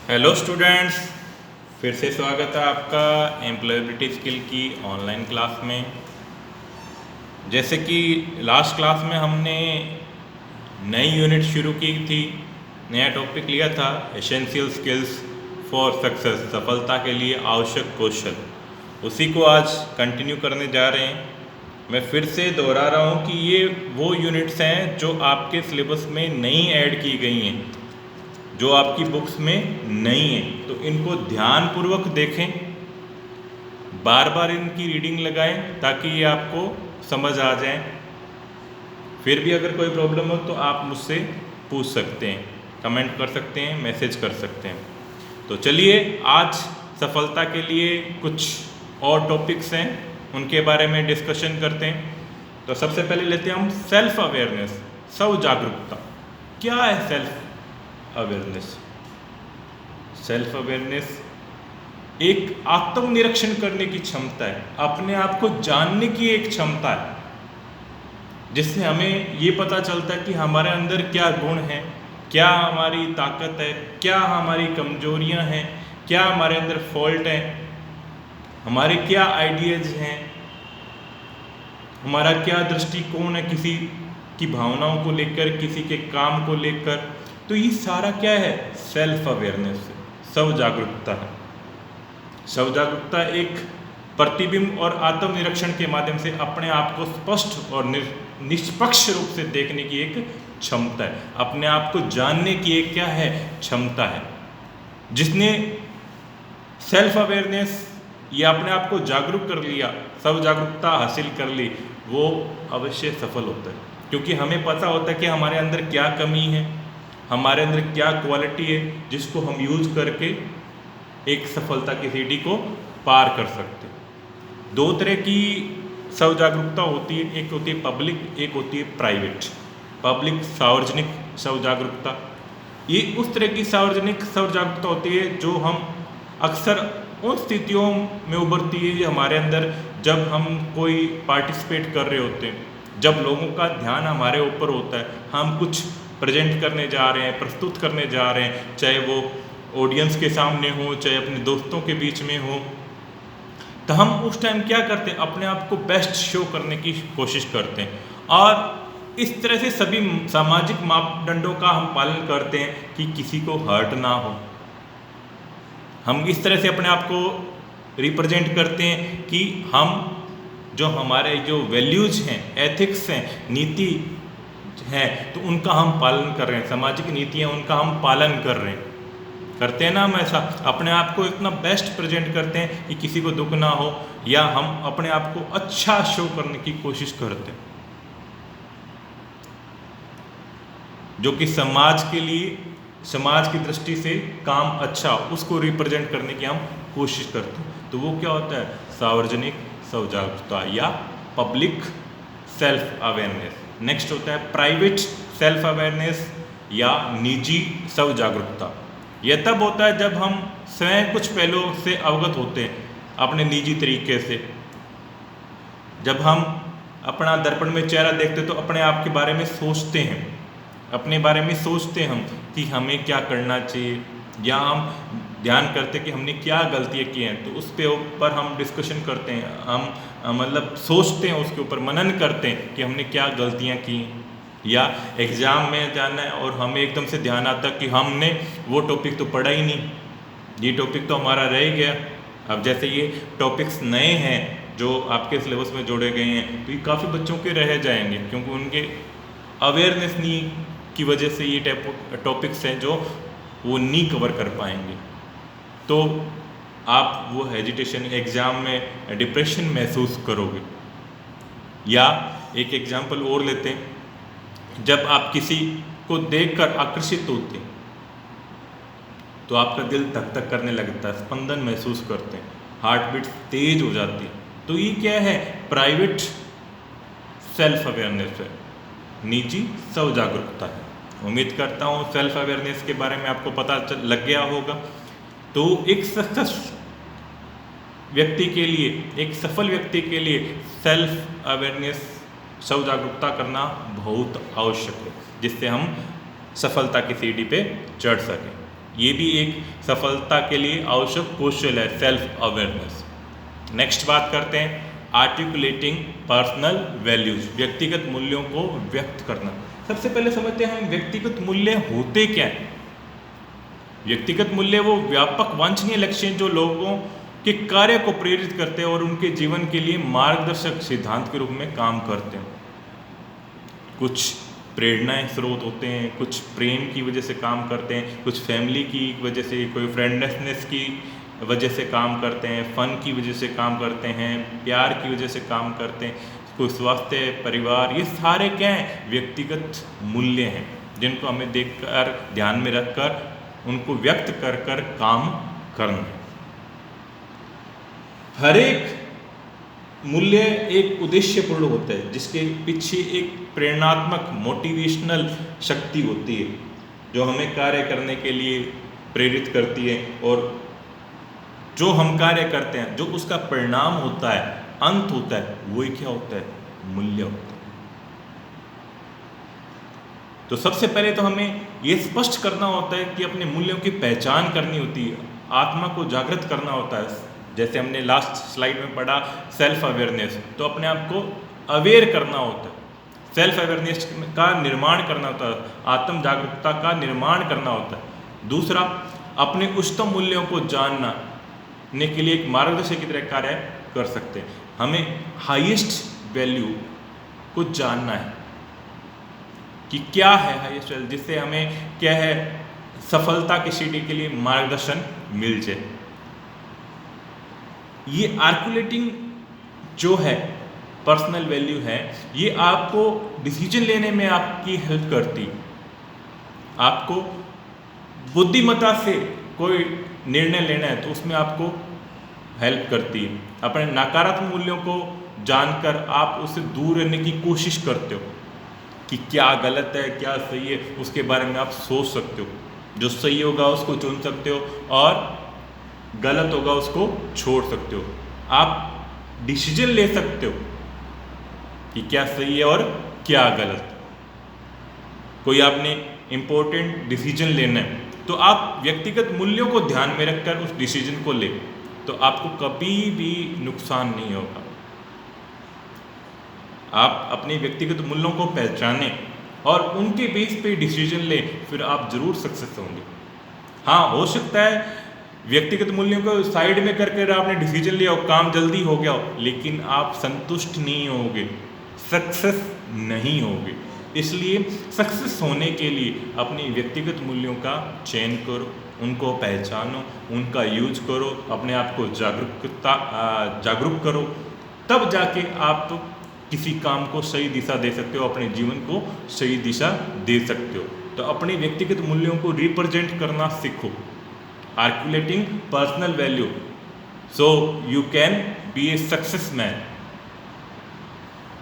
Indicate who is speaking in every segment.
Speaker 1: Hello students, फिर से स्वागत है आपका एम्प्लॉयबिलिटी स्किल की ऑनलाइन क्लास में। जैसे कि लास्ट क्लास में हमने नई यूनिट शुरू की थी, नया टॉपिक लिया था एसेंशियल स्किल्स फॉर सक्सेस, सफलता के लिए आवश्यक कौशल। उसी को आज कंटिन्यू करने जा रहे हैं। मैं फिर से दोहरा रहा हूँ कि ये वो यूनिट्स हैं जो आपके सिलेबस में नई ऐड की गई हैं, जो आपकी बुक्स में नहीं है। तो इनको ध्यानपूर्वक देखें, बार बार इनकी रीडिंग लगाएं ताकि ये आपको समझ आ जाए। फिर भी अगर कोई प्रॉब्लम हो तो आप मुझसे पूछ सकते हैं, कमेंट कर सकते हैं, मैसेज कर सकते हैं। तो चलिए आज सफलता के लिए कुछ और टॉपिक्स हैं, उनके बारे में डिस्कशन करते हैं। तो सबसे पहले लेते हैं हम सेल्फ अवेयरनेस, स्व जागरूकता। क्या है सेल्फ अवेयरनेस? सेल्फ अवेयरनेस एक आत्मनिरीक्षण करने की क्षमता है, अपने आप को जानने की एक क्षमता है, जिससे हमें ये पता चलता है कि हमारे अंदर क्या गुण हैं, क्या हमारी ताकत है, क्या हमारी कमजोरियां हैं, क्या हमारे अंदर फॉल्ट हैं, हमारे क्या आइडियाज हैं, हमारा क्या दृष्टिकोण है किसी की भावनाओं को लेकर, किसी के काम को लेकर। तो ये सारा क्या है? सेल्फ अवेयरनेस, स्व जागरूकता है। स्व जागरूकता एक प्रतिबिंब और आत्मनिरीक्षण के माध्यम से अपने आप को स्पष्ट और निष्पक्ष रूप से देखने की एक क्षमता है, अपने आप को जानने की एक क्या है? क्षमता है। जिसने सेल्फ अवेयरनेस या अपने आप को जागरूक कर लिया, स्व जागरूकता हासिल कर ली, वो अवश्य सफल होता है। क्योंकि हमें पता होता है कि हमारे अंदर क्या कमी है, हमारे अंदर क्या क्वालिटी है, जिसको हम यूज करके एक सफलता की सीढ़ी को पार कर सकते हैं। दो तरह की स्व जागरूकता होती है, एक होती है पब्लिक, एक होती है प्राइवेट। पब्लिक सार्वजनिक स्व जागरूकता, ये उस तरह की सार्वजनिक स्व जागरूकता होती है जो हम अक्सर उन स्थितियों में उभरती है हमारे अंदर जब हम कोई पार्टिसिपेट कर रहे होते हैं, जब लोगों का ध्यान हमारे ऊपर होता है, हम कुछ प्रेजेंट करने जा रहे हैं, प्रस्तुत करने जा रहे हैं, चाहे वो ऑडियंस के सामने हो, चाहे अपने दोस्तों के बीच में हो। तो हम उस टाइम क्या करते हैं? अपने आप को बेस्ट शो करने की कोशिश करते हैं, और इस तरह से सभी सामाजिक मापदंडों का हम पालन करते हैं कि किसी को हर्ट ना हो। हम इस तरह से अपने आप को रिप्रेजेंट करते हैं कि हम जो हमारे जो वैल्यूज हैं, एथिक्स हैं, नीति हैं, तो उनका हम पालन कर रहे हैं, सामाजिक नीतियाँ उनका हम पालन कर रहे हैं। करते हैं ना हम ऐसा, अपने आप को इतना बेस्ट प्रेजेंट करते हैं कि किसी को दुख ना हो, या हम अपने आप को अच्छा शो करने की कोशिश करते हैं, जो कि समाज के लिए, समाज की दृष्टि से काम अच्छा, उसको रिप्रेजेंट करने की हम कोशिश करते हैं। तो वो क्या होता है? सार्वजनिक स्व जागरूकता या पब्लिक सेल्फ अवेयरनेस। नेक्स्ट होता है प्राइवेट सेल्फ अवेयरनेस या निजी स्व जागरूकता। यह तब होता है जब हम स्वयं कुछ पहलुओं से अवगत होते हैं अपने निजी तरीके से। जब हम अपना दर्पण में चेहरा देखते तो अपने आप के बारे में सोचते हैं, अपने बारे में सोचते हैं हम कि हमें क्या करना चाहिए, या हम ध्यान करते कि हमने क्या गलतियाँ की हैं, तो उस पे ऊपर हम डिस्कशन करते हैं, हम मतलब सोचते हैं, उसके ऊपर मनन करते हैं कि हमने क्या गलतियाँ की। या एग्ज़ाम में जाना है और हमें एकदम से ध्यान आता कि हमने वो टॉपिक तो पढ़ा ही नहीं, ये टॉपिक तो हमारा रह गया। अब जैसे ये टॉपिक्स नए हैं जो आपके सिलेबस में जोड़े गए हैं, तो ये काफ़ी बच्चों के रह जाएंगे, क्योंकि उनके अवेयरनेस नहीं की वजह से ये टॉपिक्स हैं जो वो नहीं कवर कर पाएंगे। तो आप वो हेजिटेशन, एग्ज़ाम में डिप्रेशन महसूस करोगे। या एक एग्जाम्पल और लेते हैं, जब आप किसी को देखकर आकर्षित होते हैं तो आपका दिल धक धक करने लगता है, स्पंदन महसूस करते हैं, हार्ट बीट तेज हो जाती है। तो ये क्या है? प्राइवेट सेल्फ अवेयरनेस है, निजी स्व जागरूकता है। उम्मीद करता हूँ सेल्फ अवेयरनेस के बारे में आपको पता लग गया होगा। तो एक सक्सेस व्यक्ति के लिए, एक सफल व्यक्ति के लिए सेल्फ अवेयरनेस, स्व जागरूकता करना बहुत आवश्यक है, जिससे हम सफलता की सीढ़ी पे चढ़ सकें। ये भी एक सफलता के लिए आवश्यक कौशल है, सेल्फ अवेयरनेस। नेक्स्ट बात करते हैं आर्टिकुलेटिंग पर्सनल वैल्यूज, व्यक्तिगत मूल्यों को व्यक्त करना। सबसे पहले समझते हैं हम व्यक्तिगत मूल्य होते क्या हैं। व्यक्तिगत मूल्य वो व्यापक वांछनीय लक्ष्य हैं जो लोगों के कार्य को प्रेरित करते हैं और उनके जीवन के लिए मार्गदर्शक सिद्धांत के रूप में काम करते हैं। कुछ प्रेरणाएं स्रोत होते हैं, कुछ प्रेम की वजह से काम करते हैं, कुछ फैमिली की वजह से, कोई फ्रेंडनेस की वजह से काम करते हैं, फन की वजह से काम करते हैं, प्यार की वजह से काम करते हैं, कोई स्वास्थ्य, परिवार, ये सारे क्या हैं, व्यक्तिगत मूल्य हैं जिनको हमें देखकर, ध्यान में रखकर, उनको व्यक्त कर कर काम करना। हर एक मूल्य एक उद्देश्यपूर्ण होता है जिसके पीछे एक प्रेरणात्मक मोटिवेशनल शक्ति होती है जो हमें कार्य करने के लिए प्रेरित करती है, और जो हम कार्य करते हैं, जो उसका परिणाम होता है, अंत होता है, वही क्या होता है, मूल्य होता है। तो सबसे पहले तो हमें ये स्पष्ट करना होता है कि अपने मूल्यों की पहचान करनी होती है, आत्मा को जागृत करना होता है। जैसे हमने लास्ट स्लाइड में पढ़ा सेल्फ अवेयरनेस, तो अपने आप को अवेयर करना होता है, सेल्फ अवेयरनेस का निर्माण करना होता है, आत्म जागरूकता का निर्माण करना होता है। दूसरा, अपने उच्चतम मूल्यों को जानना ने के लिए एक मार्गदर्शक की तरह कार्य कर सकते हैं। हमें हाईएस्ट वैल्यू को जानना है कि क्या है हाईएस्ट वैल्यू, जिससे हमें क्या है, सफलता की सीढ़ी के लिए मार्गदर्शन मिल जाए। ये आर्कुलेटिंग जो है पर्सनल वैल्यू है, ये आपको डिसीजन लेने में आपकी हेल्प करती है। आपको बुद्धिमत्ता से कोई निर्णय लेना है तो उसमें आपको हेल्प करती है। अपने नकारात्मक मूल्यों को जानकर आप उससे दूर रहने की कोशिश करते हो कि क्या गलत है, क्या सही है, उसके बारे में आप सोच सकते हो। जो सही होगा उसको चुन सकते हो और गलत होगा उसको छोड़ सकते हो। आप डिसीजन ले सकते हो कि क्या सही है और क्या गलत। कोई आपने इम्पोर्टेंट डिसीजन लेना है तो आप व्यक्तिगत मूल्यों को ध्यान में रखकर उस डिसीजन को ले, तो आपको कभी भी नुकसान नहीं होगा। आप अपने व्यक्तिगत मूल्यों को पहचानें और उनके बेस पे डिसीजन लें, फिर आप जरूर सक्सेस होंगे। हाँ, हो सकता है व्यक्तिगत मूल्यों को साइड में करके आपने डिसीजन लिया हो, काम जल्दी हो गया हो, लेकिन आप संतुष्ट नहीं होगे, सक्सेस नहीं होगे। इसलिए सक्सेस होने के लिए अपनी व्यक्तिगत मूल्यों का चयन करो, उनको पहचानो, उनका यूज करो, अपने आप को जागरूक करो, तब जाके आप किसी काम को सही दिशा दे सकते हो, अपने जीवन को सही दिशा दे सकते हो। तो अपने व्यक्तिगत मूल्यों को रिप्रेजेंट करना सीखो, articulating personal value, so you can be a success man.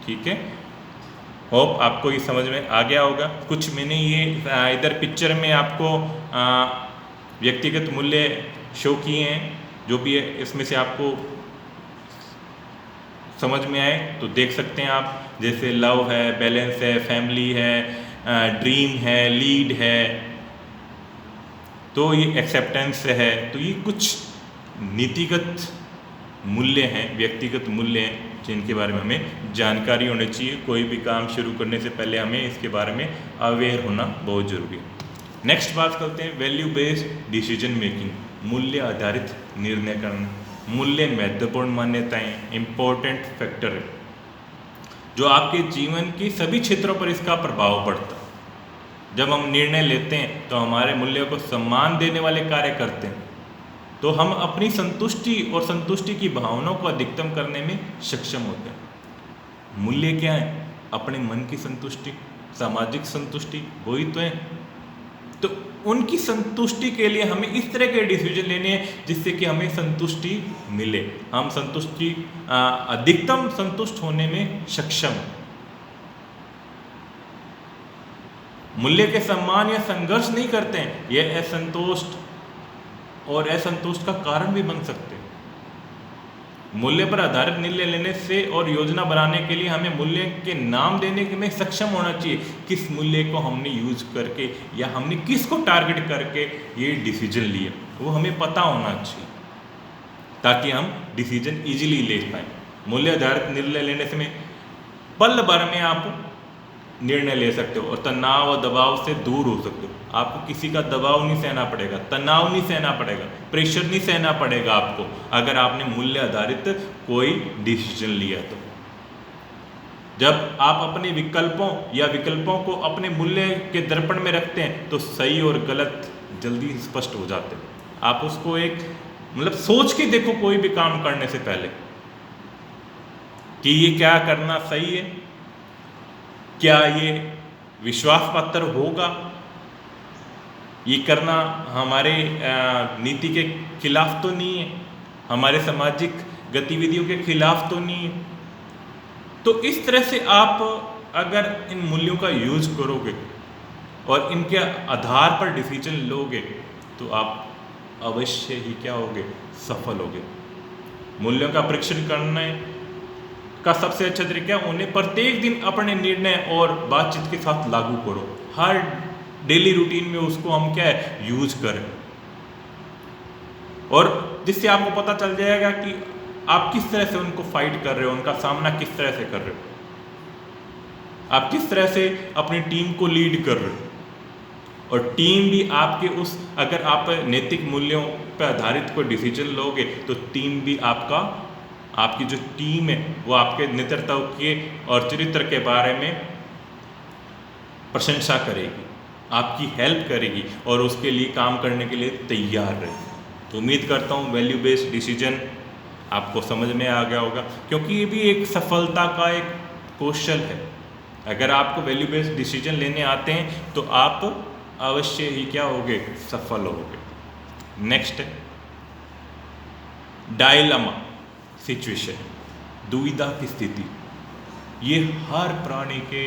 Speaker 1: ठीक है, होप आपको ये समझ में आ गया होगा। कुछ मैंने ये इधर पिक्चर में आपको व्यक्तिगत मूल्य शो किए हैं, जो भी है इसमें से आपको समझ में आए तो देख सकते हैं आप। जैसे लव है, बैलेंस है, फैमिली है, ड्रीम है, लीड है, तो ये एक्सेप्टेंस है। तो ये कुछ नीतिगत मूल्य हैं, व्यक्तिगत मूल्य हैं, जिनके बारे में हमें जानकारी होनी चाहिए। कोई भी काम शुरू करने से पहले हमें इसके बारे में अवेयर होना बहुत ज़रूरी है। नेक्स्ट बात करते हैं वैल्यू बेस्ड डिसीजन मेकिंग, मूल्य आधारित निर्णय करना। मूल्य महत्वपूर्ण मान्यताएं, इम्पोर्टेंट फैक्टर है जो आपके जीवन के सभी क्षेत्रों पर इसका प्रभाव पड़ता है। जब हम निर्णय लेते हैं तो हमारे मूल्यों को सम्मान देने वाले कार्य करते हैं, तो हम अपनी संतुष्टि और संतुष्टि की भावनाओं को अधिकतम करने में सक्षम होते हैं। मूल्य क्या है? अपने मन की संतुष्टि, सामाजिक संतुष्टि, वही तो है। तो उनकी संतुष्टि के लिए हमें इस तरह के डिसीजन लेने हैं जिससे कि हमें संतुष्टि मिले, हम संतुष्टि अधिकतम संतुष्ट होने में सक्षम। मूल्य के सम्मान या संघर्ष नहीं करते हैं, यह असंतोष और असंतोष का कारण भी बन सकते हैं। मूल्य पर आधारित निर्णय लेने से और योजना बनाने के लिए हमें मूल्य के नाम देने के में सक्षम होना चाहिए। किस मूल्य को हमने यूज करके या हमने किसको टारगेट करके ये डिसीजन लिए, वो हमें पता होना चाहिए ताकि हम डिसीजन इजीली ले पाए। मूल्य आधारित निर्णय लेने से में पल भर में आप निर्णय ले सकते हो और तनाव और दबाव से दूर हो सकते हो। आपको किसी का दबाव नहीं सहना पड़ेगा, तनाव नहीं सहना पड़ेगा, प्रेशर नहीं सहना पड़ेगा आपको, अगर आपने मूल्य आधारित कोई डिसीजन लिया तो। जब आप अपने विकल्पों को अपने मूल्य के दर्पण में रखते हैं तो सही और गलत जल्दी स्पष्ट हो जाते हैं। आप उसको एक सोच के देखो कोई भी काम करने से पहले कि ये क्या करना सही है, क्या ये विश्वास पात्र होगा, ये करना हमारे नीति के खिलाफ तो नहीं है, हमारे सामाजिक गतिविधियों के खिलाफ तो नहीं है। तो इस तरह से आप अगर इन मूल्यों का यूज करोगे और इनके आधार पर डिसीजन लोगे तो आप अवश्य ही क्या होगे, सफल होगे। मूल्यों का परीक्षण करने का सबसे अच्छा तरीका है उन्हें प्रत्येक दिन अपने निर्णय और बातचीत के साथ लागू करो। हर डेली रूटीन में उसको हम क्या है, यूज करें, और जिससे आपको पता चल जाएगा कि आप किस तरह से उनको फाइट कर रहे हो, उनका सामना किस तरह से कर रहे हो, आप किस तरह से अपनी टीम को लीड कर रहे हो। और टीम भी आपके उस, अगर आप नैतिक मूल्यों पर आधारित कोई डिसीजन लोगे तो टीम भी आपकी जो टीम है वो आपके नेतृत्व के और चरित्र के बारे में प्रशंसा करेगी, आपकी हेल्प करेगी और उसके लिए काम करने के लिए तैयार रहेगी। तो उम्मीद करता हूँ वैल्यू बेस्ड डिसीजन आपको समझ में आ गया होगा, क्योंकि ये भी एक सफलता का एक कौशल है। अगर आपको वैल्यू बेस्ड डिसीजन लेने आते हैं तो आप अवश्य ही क्या होगे, सफल होगे। नेक्स्ट है डायलमा सिचुएशन, दुविधा की स्थिति। ये हर प्राणी के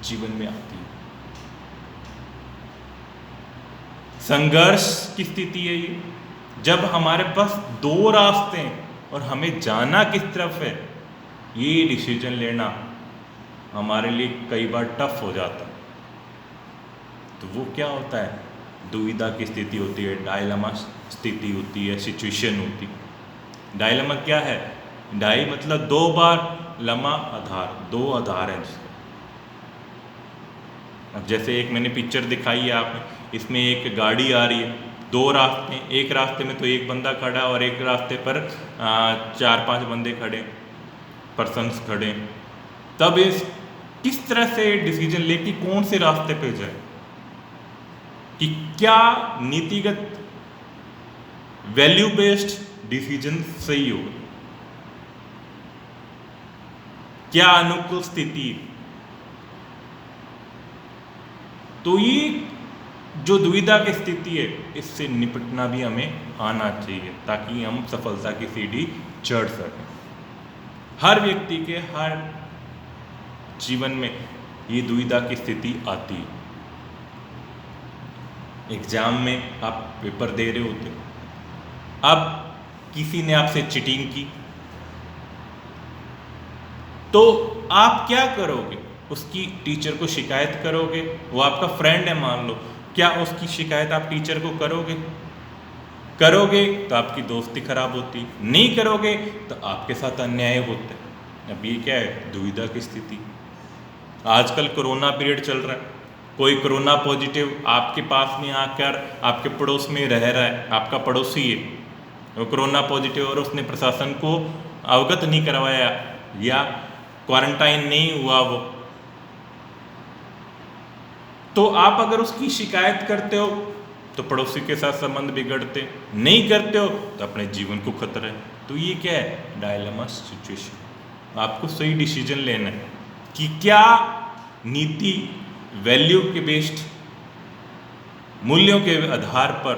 Speaker 1: जीवन में आती है। संघर्ष की स्थिति है ये, जब हमारे पास दो रास्ते हैं और हमें जाना किस तरफ है, ये डिसीजन लेना हमारे लिए कई बार टफ हो जाता है। तो वो क्या होता है, दुविधा की स्थिति होती है, डायलमा स्थिति होती है, सिचुएशन होती है। डायलमा क्या है, डाई मतलब दो बार, लमा आधार, दो आधार हैं जिसके। अब जैसे एक मैंने पिक्चर दिखाई है आपने, इसमें एक गाड़ी आ रही है, दो रास्ते, एक रास्ते में तो एक बंदा खड़ा और एक रास्ते पर 4-5 बंदे खड़े, पर्सन्स खड़े। तब इस किस तरह से डिसीजन ले कि कौन से रास्ते पे जाए, कि क्या नीतिगत वैल्यू बेस्ड डिसीजन सही होगा, क्या अनुकूल स्थिति। तो ये जो दुविधा की स्थिति है, इससे निपटना भी हमें आना चाहिए ताकि हम सफलता की सीढ़ी चढ़ सकें। हर व्यक्ति के हर जीवन में ये दुविधा की स्थिति आती है। एग्जाम में आप पेपर दे रहे होते हो, अब किसी ने आपसे चीटिंग की तो आप क्या करोगे, उसकी टीचर को शिकायत करोगे, वो आपका फ्रेंड है मान लो, क्या उसकी शिकायत आप टीचर को करोगे तो आपकी दोस्ती खराब होती, नहीं करोगे तो आपके साथ अन्याय होता है। अब ये क्या है, दुविधा की स्थिति। आजकल कोरोना पीरियड चल रहा है, कोई कोरोना पॉजिटिव आपके पास में आकर आपके पड़ोस में रह रहा है, आपका पड़ोसी है, वो कोरोना पॉजिटिव और उसने प्रशासन को अवगत नहीं करवाया या क्वारंटाइन नहीं हुआ वो, तो आप अगर उसकी शिकायत करते हो तो पड़ोसी के साथ संबंध बिगड़ते, नहीं करते हो तो अपने जीवन को खतरा है। तो ये क्या है, डायलेमा सिचुएशन। आपको सही डिसीजन लेना है कि क्या नीति वैल्यू के बेस्ड, मूल्यों के आधार पर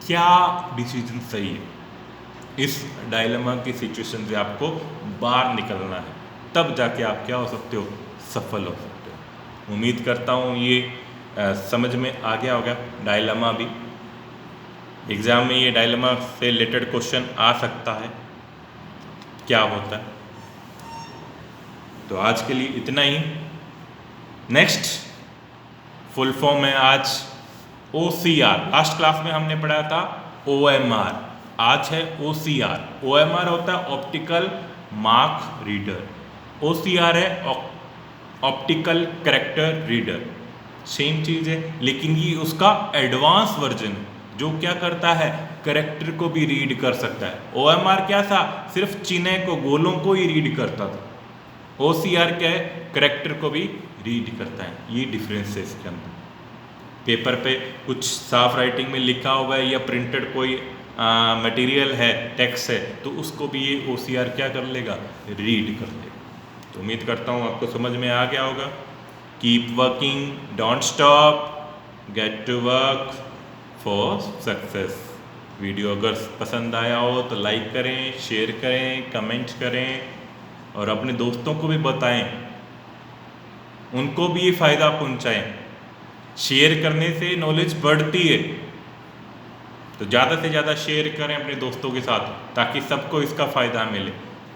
Speaker 1: क्या डिसीजन सही है। इस डायलेमा की सिचुएशन से आपको बाहर निकलना है, तब जाके आप क्या हो सकते हो, सफल हो सकते हो। उम्मीद करता हूँ ये समझ में आ गया होगा। डायलेमा भी एग्ज़ाम में, ये डायलेमा से रिलेटेड क्वेश्चन आ सकता है। क्या होता है। तो आज के लिए इतना ही। नेक्स्ट फुल फॉर्म है आज OCR। लास्ट क्लास में हमने पढ़ा था OMR, आज है OCR। OMR होता है ऑप्टिकल मार्क रीडर, OCR है ऑप्टिकल कैरेक्टर रीडर। सेम चीज़ है, लेकिन ये उसका एडवांस वर्जन है जो क्या करता है, कैरेक्टर को भी रीड कर सकता है। OMR क्या था, सिर्फ चिन्ह को, गोलों को ही रीड करता था। OCR क्या है, कैरेक्टर को भी रीड करता है। ये डिफरेंस है इसके अंदर। पेपर पे कुछ साफ राइटिंग में लिखा हुआ है या प्रिंटेड कोई मटेरियल है, टेक्स्ट है, तो उसको भी ये OCR क्या कर लेगा, रीड कर लेगा। तो उम्मीद करता हूँ आपको समझ में आ गया होगा। Keep working, don't stop, get to work for success. Video अगर पसंद आया हो तो लाइक करें, शेयर करें, कमेंट करें और अपने दोस्तों को भी बताएं, उनको भी ये फ़ायदा पहुंचाएं। शेयर करने से नॉलेज बढ़ती है, तो ज़्यादा से ज़्यादा शेयर करें अपने दोस्तों के साथ ताकि सबको इसका फ़ायदा मिले।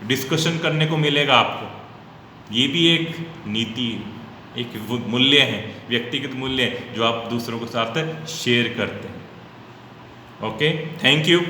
Speaker 1: डिस्कशन करने को मिलेगा आपको। ये भी एक नीति है, एक मूल्य है, व्यक्तिगत मूल्य है जो आप दूसरों के साथ शेयर करते हैं। Okay, thank you.